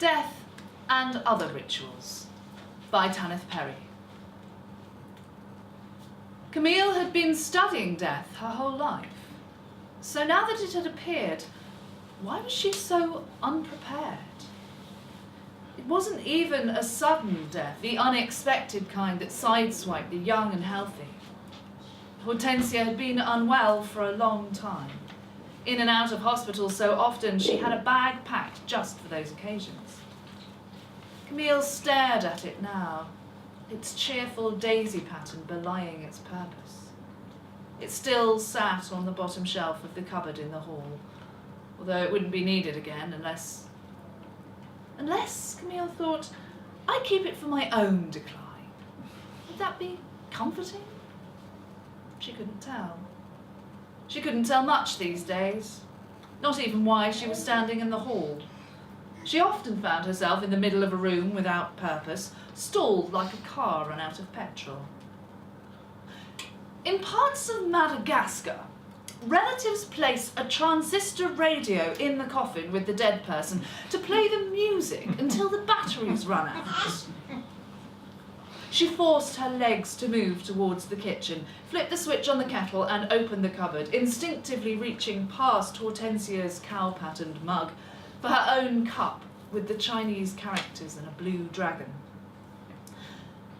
Death and Other Rituals by Tannith Perry. Camille had been studying death her whole life, so now that it had appeared, why was she so unprepared? It wasn't even a sudden death, the unexpected kind that sideswiped the young and healthy. Hortensia had been unwell for a long time, in and out of hospital so often she had a bag packed just for those occasions. Camille stared at it now, its cheerful daisy pattern belying its purpose. It still sat on the bottom shelf of the cupboard in the hall, although it wouldn't be needed again unless Camille thought, I'd keep it for my own decline. Would that be comforting? She couldn't tell. She couldn't tell much these days, not even why she was standing in the hall. She often found herself in the middle of a room without purpose, stalled like a car run out of petrol. In parts of Madagascar, relatives place a transistor radio in the coffin with the dead person to play the music until the batteries run out. She forced her legs to move towards the kitchen, flipped the switch on the kettle and opened the cupboard, instinctively reaching past Hortensia's cow-patterned mug for her own cup with the Chinese characters and a blue dragon.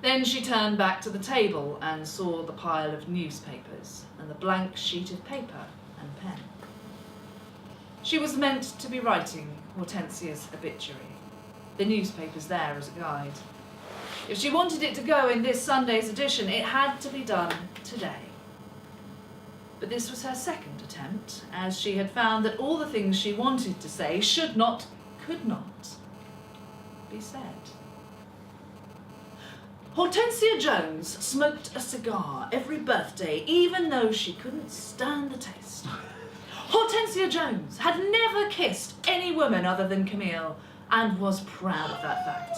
Then she turned back to the table and saw the pile of newspapers and the blank sheet of paper and pen. She was meant to be writing Hortensia's obituary, the newspapers there as a guide. If she wanted it to go in this Sunday's edition, it had to be done today. But this was her second attempt, as she had found that all the things she wanted to say should not, could not be said. Hortensia Jones smoked a cigar every birthday, even though she couldn't stand the taste. Hortensia Jones had never kissed any woman other than Camille, and was proud of that fact.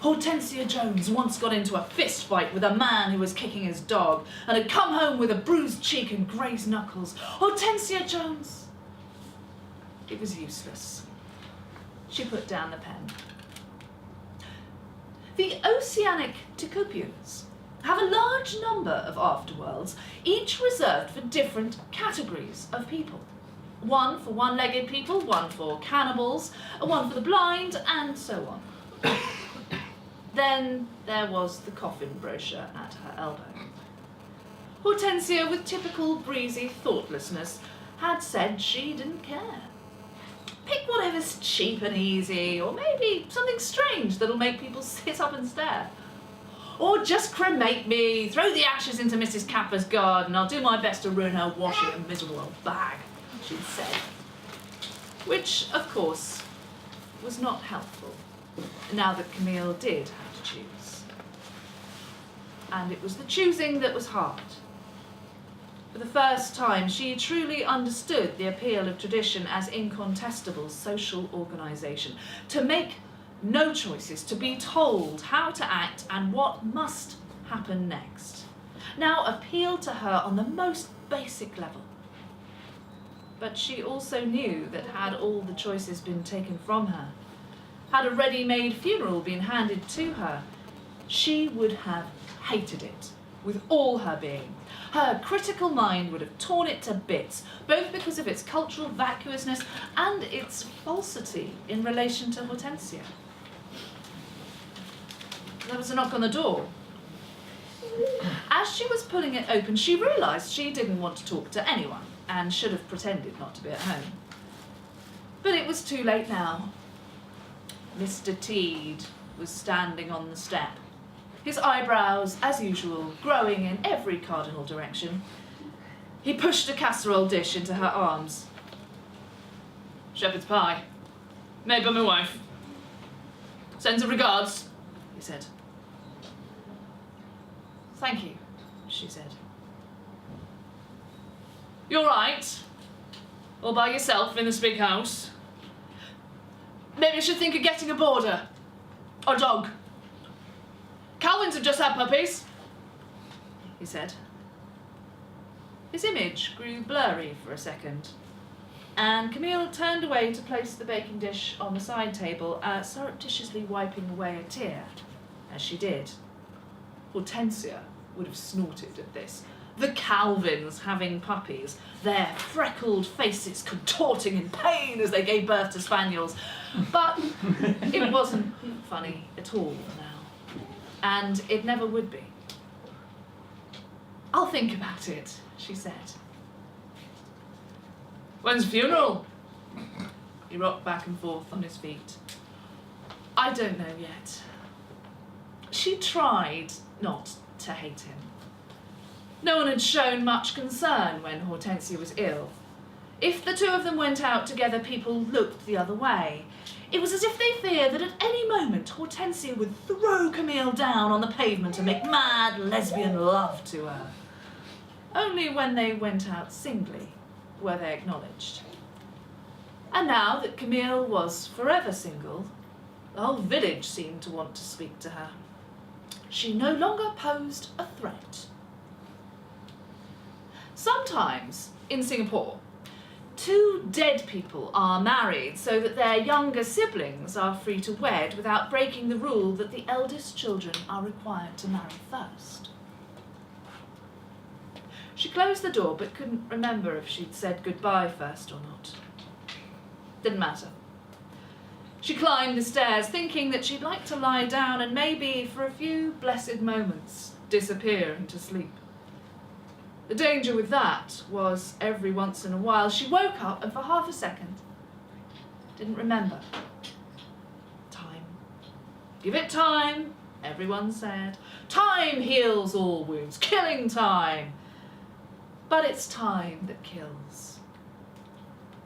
Hortensia Jones once got into a fist fight with a man who was kicking his dog and had come home with a bruised cheek and grazed knuckles. Hortensia Jones! It was useless. She put down the pen. The oceanic Tucupians have a large number of afterworlds, each reserved for different categories of people. One for one-legged people, one for cannibals, one for the blind, and so on. Then there was the coffin brochure at her elbow. Hortensia, with typical breezy thoughtlessness, had said she didn't care. Pick whatever's cheap and easy, or maybe something strange that'll make people sit up and stare. Or just cremate me, throw the ashes into Mrs. Kappa's garden, I'll do my best to ruin her washing a miserable old bag, she'd said. Which, of course, was not helpful, now that Camille did have to choose. And it was the choosing that was hard. For the first time, she truly understood the appeal of tradition as incontestable social organisation. To make no choices, to be told how to act and what must happen next, now appealed to her on the most basic level. But she also knew that had all the choices been taken from her, had a ready-made funeral been handed to her, she would have hated it with all her being. Her critical mind would have torn it to bits, both because of its cultural vacuousness and its falsity in relation to Hortensia. There was a knock on the door. As she was pulling it open, she realised she didn't want to talk to anyone and should have pretended not to be at home. But it was too late now. Mr. Teed was standing on the step, his eyebrows, as usual, growing in every cardinal direction. He pushed a casserole dish into her arms. "Shepherd's pie, made by my wife. Sends her regards," he said. "Thank you," she said. "You all right? All by yourself in this big house? Maybe you should think of getting a boarder. Or a dog. Calvins have just had puppies," he said. His image grew blurry for a second. and Camille turned away to place the baking dish on the side table, surreptitiously wiping away a tear as she did. Hortensia would have snorted at this. The Calvins having puppies, their freckled faces contorting in pain as they gave birth to spaniels. But it wasn't funny at all now, and it never would be. "I'll think about it," she said. "When's the funeral?" He rocked back and forth on his feet. "I don't know yet." She tried not to hate him. No one had shown much concern when Hortensia was ill. If the two of them went out together, people looked the other way. It was as if they feared that at any moment Hortensia would throw Camille down on the pavement and make mad lesbian love to her. Only when they went out singly were they acknowledged. And now that Camille was forever single, the whole village seemed to want to speak to her. She no longer posed a threat. Sometimes, in Singapore, two dead people are married so that their younger siblings are free to wed without breaking the rule that the eldest children are required to marry first. She closed the door but couldn't remember if she'd said goodbye first or not. Didn't matter. She climbed the stairs thinking that she'd like to lie down and maybe, for a few blessed moments, disappear into sleep. The danger with that was every once in a while she woke up and for half a second didn't remember. Time. Give it time, everyone said. Time heals all wounds, killing time. But it's time that kills.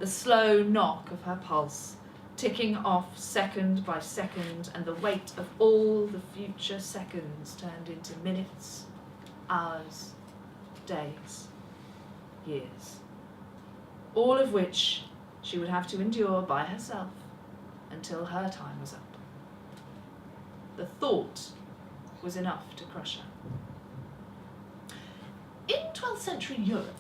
The slow knock of her pulse, ticking off second by second, and the weight of all the future seconds turned into minutes, hours, days, years, all of which she would have to endure by herself until her time was up. The thought was enough to crush her. In 12th century Europe,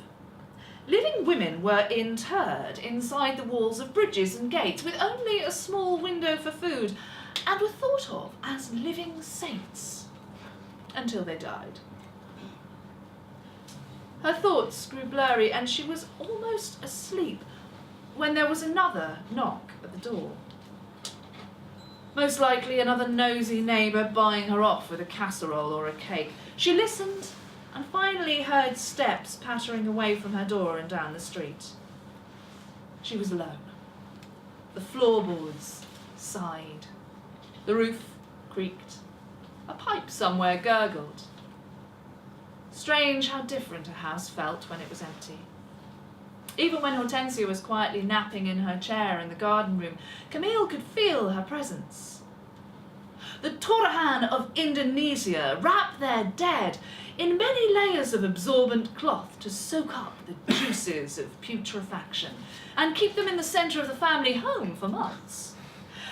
living women were interred inside the walls of bridges and gates with only a small window for food, and were thought of as living saints until they died. Her thoughts grew blurry and she was almost asleep when there was another knock at the door. Most likely another nosy neighbour buying her off with a casserole or a cake. She listened and finally heard steps pattering away from her door and down the street. She was alone. The floorboards sighed. The roof creaked. A pipe somewhere gurgled. Strange how different a house felt when it was empty. Even when Hortensia was quietly napping in her chair in the garden room, Camille could feel her presence. The Torohan of Indonesia wrap their dead in many layers of absorbent cloth to soak up the juices of putrefaction and keep them in the centre of the family home for months.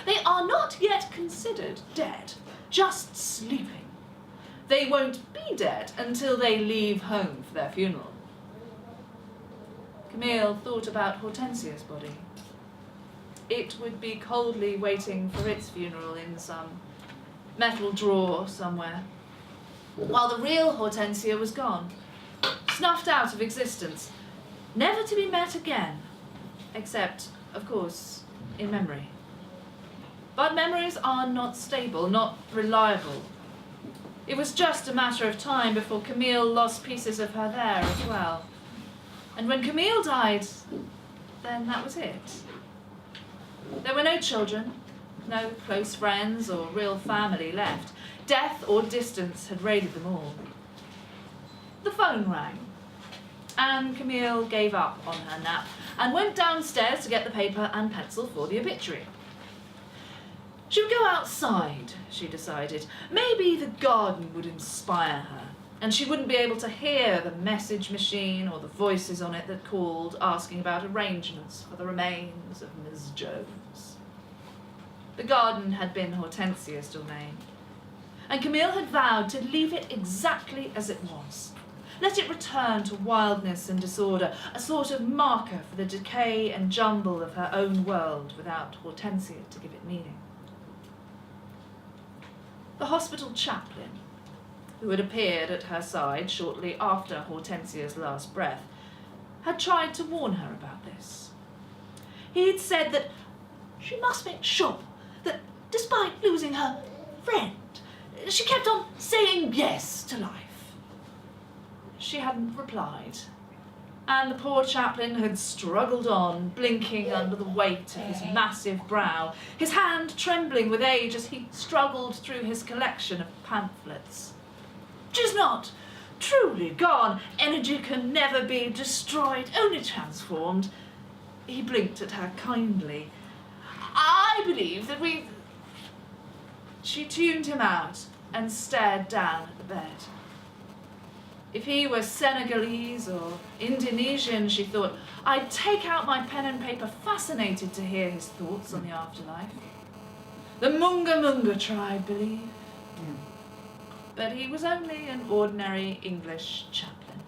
They are not yet considered dead, just sleeping. They won't be dead until they leave home for their funeral. Camille thought about Hortensia's body. It would be coldly waiting for its funeral in some metal drawer somewhere, while the real Hortensia was gone, snuffed out of existence, never to be met again, except, of course, in memory. But memories are not stable, not reliable. It was just a matter of time before Camille lost pieces of her there as well. And when Camille died, then that was it. There were no children, no close friends or real family left. Death or distance had raided them all. The phone rang, and Camille gave up on her nap and went downstairs to get the paper and pencil for the obituary. She would go outside, she decided. Maybe the garden would inspire her, and she wouldn't be able to hear the message machine or the voices on it that called, asking about arrangements for the remains of Ms. Jones. The garden had been Hortensia's domain, and Camille had vowed to leave it exactly as it was, let it return to wildness and disorder, a sort of marker for the decay and jumble of her own world without Hortensia to give it meaning. The hospital chaplain, who had appeared at her side shortly after Hortensia's last breath, had tried to warn her about this. He had said that she must make sure that, despite losing her friend, she kept on saying yes to life. She hadn't replied, and the poor chaplain had struggled on, blinking under the weight of his massive brow, his hand trembling with age as he struggled through his collection of pamphlets. "She's not truly gone. Energy can never be destroyed, only transformed." He blinked at her kindly. "I believe that we..." She tuned him out and stared down at the bed. If he were Senegalese or Indonesian, she thought, I'd take out my pen and paper, fascinated to hear his thoughts on the afterlife. The Munga Munga tribe, believe. But he was only an ordinary English chaplain.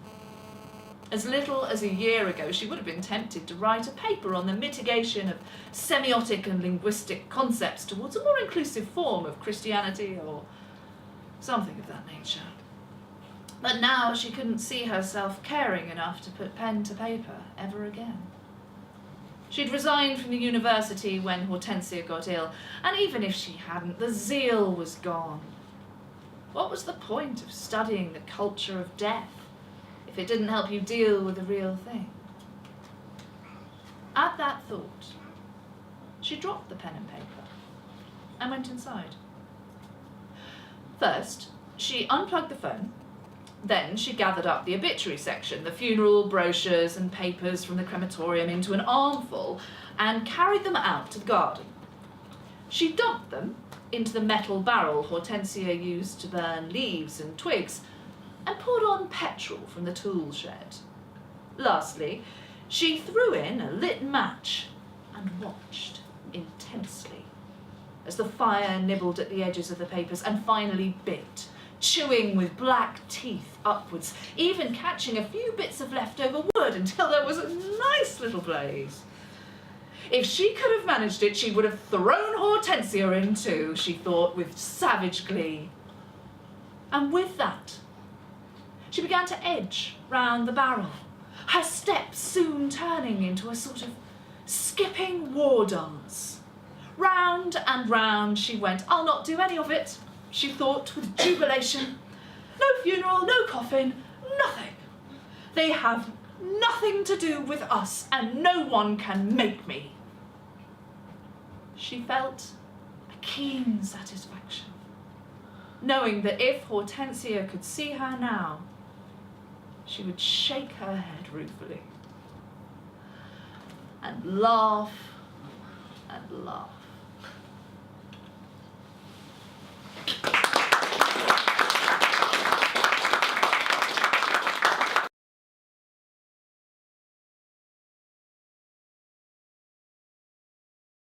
As little as a year ago, she would have been tempted to write a paper on the mitigation of semiotic and linguistic concepts towards a more inclusive form of Christianity or something of that nature. But now she couldn't see herself caring enough to put pen to paper ever again. She'd resigned from the university when Hortensia got ill, and even if she hadn't, the zeal was gone. What was the point of studying the culture of death if it didn't help you deal with the real thing? At that thought, she dropped the pen and paper and went inside. First, she unplugged the phone. Then she gathered up the obituary section, the funeral brochures and papers from the crematorium into an armful, and carried them out to the garden. She dumped them into the metal barrel Hortensia used to burn leaves and twigs, and poured on petrol from the tool shed. Lastly, she threw in a lit match and watched intensely as the fire nibbled at the edges of the papers and finally bit, chewing with black teeth upwards, even catching a few bits of leftover wood until there was a nice little blaze. If she could have managed it, she would have thrown Hortensia in too, she thought with savage glee. And with that, she began to edge round the barrel, her steps soon turning into a sort of skipping war dance. Round and round she went. I'll not do any of it, she thought with jubilation. No funeral, no coffin, nothing. They have nothing to do with us, and no one can make me. She felt a keen satisfaction, knowing that if Hortensia could see her now, she would shake her head ruefully and laugh and laugh.